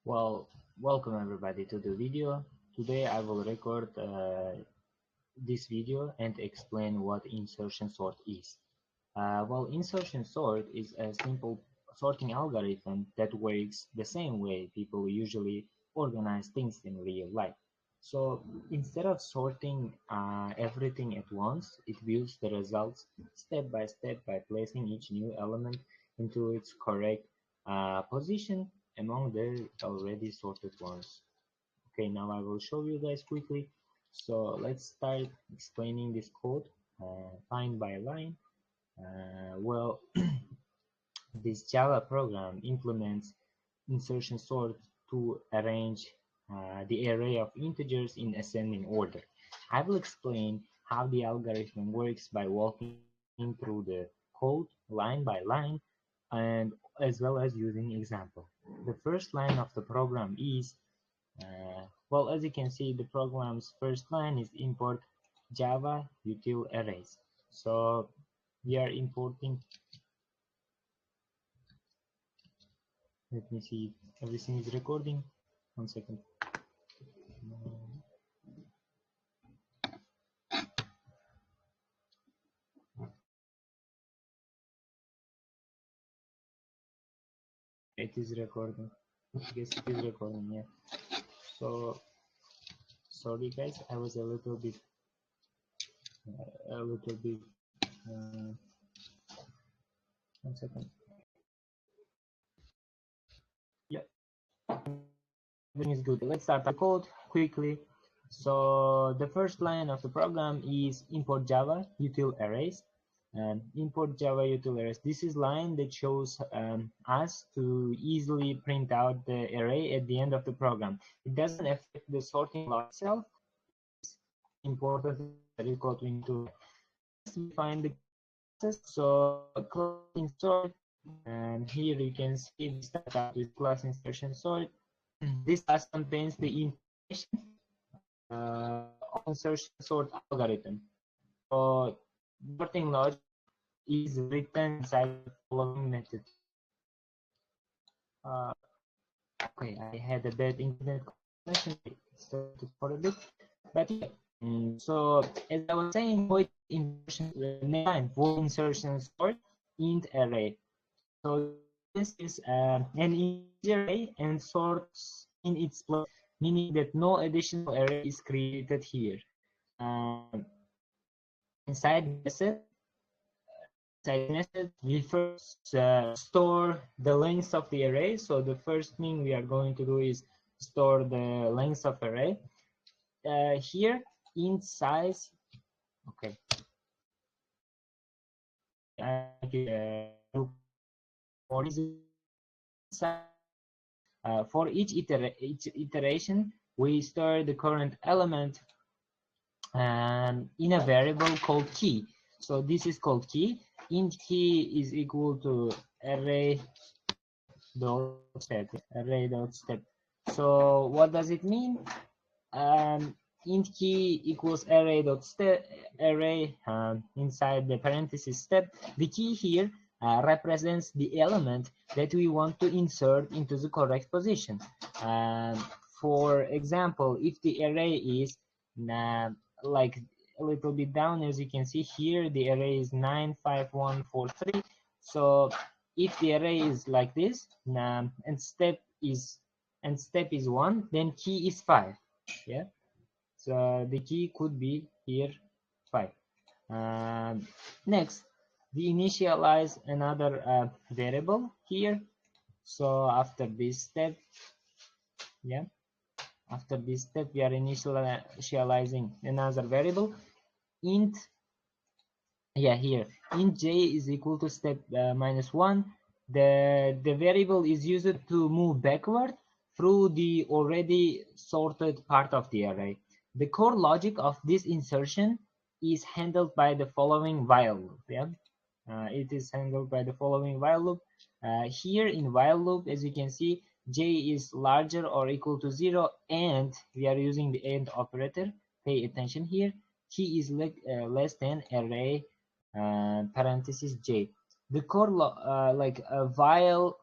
Well, welcome everybody to the video. Today I will record this video and explain what insertion sort is. Insertion sort is a simple sorting algorithm that works the same way people usually organize things in real life. So instead of sorting everything at once, it views the results step by step by placing each new element into its correct position among the already sorted ones. Okay, now I will show you guys quickly. So let's start explaining this code line by line. Well, this Java program implements insertion sort to arrange the array of integers in ascending order. I will explain how the algorithm works by walking through the code line by line and as well as using example. The first line of the program is as you can see, the program's first line is import Java util arrays. So we are importing. Let me see if everything is recording. 1 second. It is recording. I guess it is recording, yeah. So sorry guys, I was a little bit uh, 1 second. Yeah, everything is good. Let's start the code quickly. So the first line of the program is import Java util arrays. Import Java util arrays. This is line that shows us to easily print out the array at the end of the program. It doesn't affect the sorting law itself. It's important that you go into. Next, we find the classes. So class insert, and here you can see we start out with class insertion sort. This class contains the information insertion sort algorithm. So sorting logic is written inside the following method. Okay, I had a bad internet connection. Started for a bit, but yeah. So as I was saying, void insertion void insertion sort int array. So this is an integer array and sorts in its place, meaning that no additional array is created here. Inside method, we first store the length of the array. So the first thing we are going to do is store the length of array. Here int size. Okay. For each iteration, we store the current element in a variable called key. So this is called key. Int key is equal to array dot step. So what does it mean? Int key equals array dot step array inside the parenthesis step. The key here represents the element that we want to insert into the correct position. For example, if the array is like a little bit down, as you can see here, the array is 95143. So if the array is like this, and step is 1, then key is 5. Yeah, so the key could be here 5. Next, we initialize another variable here. So after this step, yeah, after this step, we are initializing another variable int. Yeah, here int j is equal to step -1. The variable is used to move backward through the already sorted part of the array. The core logic of this insertion is handled by the following while loop. Yeah, it is handled by the following while loop. Here in while loop, as you can see, j is larger or equal to 0, and we are using the AND operator. Pay attention here. Key is less than array parenthesis j. The core while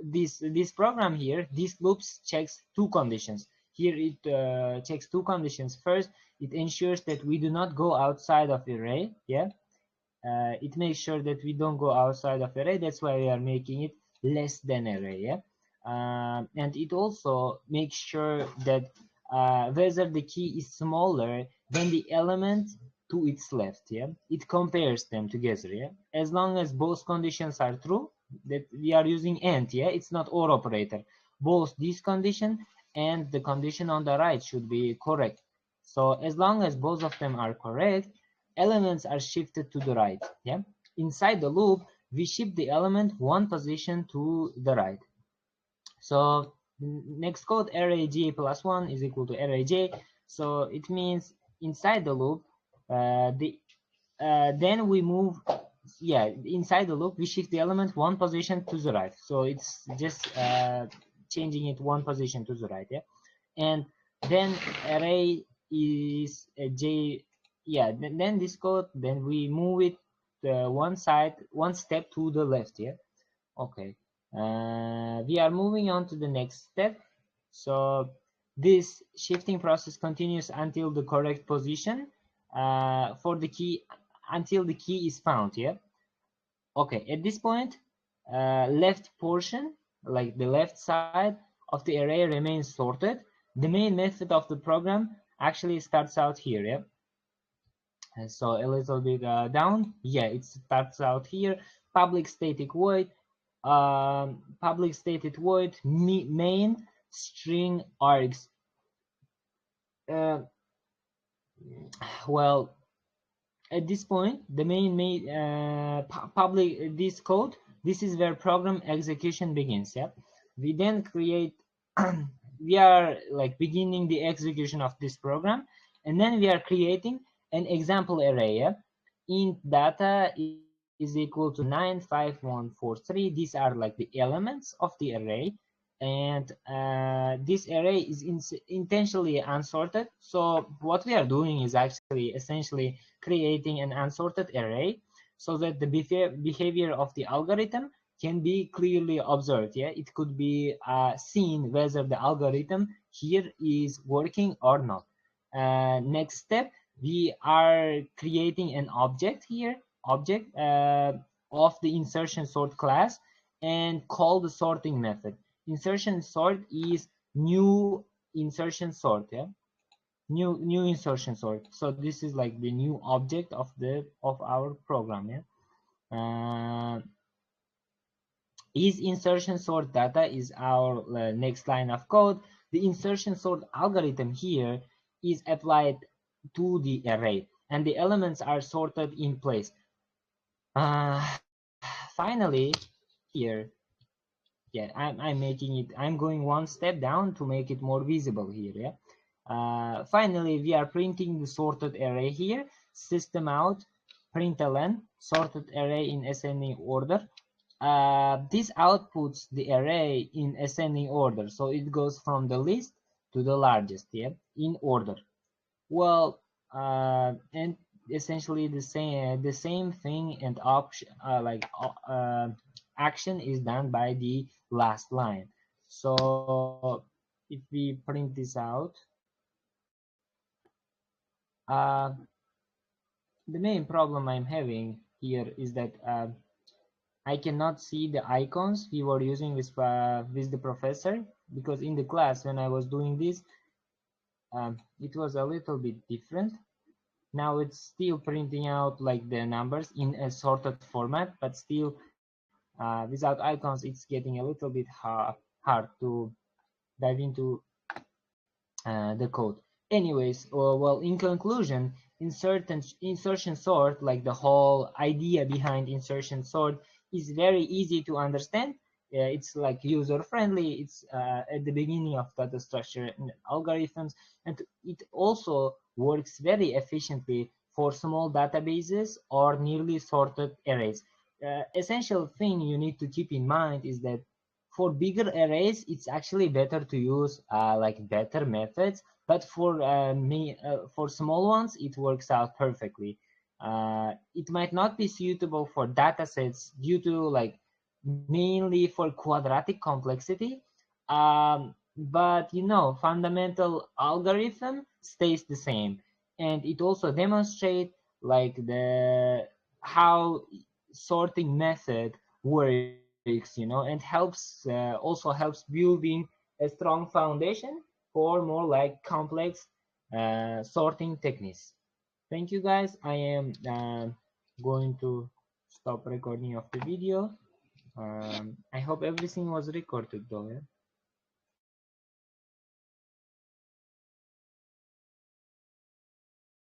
this program here, this loops checks two conditions. Here it checks two conditions. First, it ensures that we do not go outside of the array. Yeah, it makes sure that we don't go outside of array. That's why we are making it less than array. Yeah, and it also makes sure that whether the key is smaller than the element to its left. Yeah, it compares them together. Yeah, as long as both conditions are true, that we are using AND. Yeah, it's not OR operator. Both this condition and the condition on the right should be correct. So as long as both of them are correct, elements are shifted to the right. Yeah, inside the loop we shift the element one position to the right. So next code, array j plus 1 is equal to array j. So it means inside the loop, then we move, yeah, inside the loop we shift the element one position to the right. So it's just changing it one position to the right. Yeah, and then array is a j. Yeah, then this code, then we move it one step to the left. Yeah, okay. We are moving on to the next step. So this shifting process continues until the correct position for the key, until the key is found. Yeah, okay. At this point, left portion, like the left side of the array, remains sorted. The main method of the program actually starts out here. Yeah, and so a little bit down. Yeah, it starts out here. Public static void, public static void main string args. Uh, well, at this point, the main public this code. This is where program execution begins. Yeah, we then create. We are like beginning the execution of this program, and then we are creating an example array. Yeah? Int data is equal to 95143. These are like the elements of the array, and this array is intentionally unsorted. So what we are doing is actually essentially creating an unsorted array so that the behavior of the algorithm can be clearly observed. Yeah, it could be seen whether the algorithm here is working or not. Next step, we are creating an object here, object of the insertion sort class, and call the sorting method. Insertion sort is new insertion sort. Yeah, new insertion sort. So this is like the new object of our program. Yeah, is insertion sort data is our next line of code. The insertion sort algorithm here is applied to the array, and the elements are sorted in place. Finally, here, yeah, I'm making it. I'm going one step down to make it more visible here. Yeah. Finally, we are printing the sorted array here. System out println sorted array in ascending order. This outputs the array in ascending order, so it goes from the least to the largest. Yeah, in order. Well, and essentially the same thing and option action is done by the last line. So if we print this out, the main problem I'm having here is that I cannot see the icons we were using with the professor, because in the class when I was doing this, it was a little bit different. Now it's still printing out like the numbers in a sorted format, but still without icons, it's getting a little bit hard to dive into the code. Anyways, well, in conclusion, insertion sort, like the whole idea behind insertion sort, is very easy to understand. It's like user friendly. It's at the beginning of data structure and algorithms, and it also works very efficiently for small databases or nearly sorted arrays. Essential thing you need to keep in mind is that for bigger arrays, it's actually better to use like better methods, but for small ones, it works out perfectly. It might not be suitable for datasets due to like mainly for quadratic complexity. But fundamental algorithm stays the same, and it also demonstrates like the how sorting method works, and also helps building a strong foundation for more like complex sorting techniques. Thank you guys. I am going to stop recording of the video. I hope everything was recorded though. Yeah?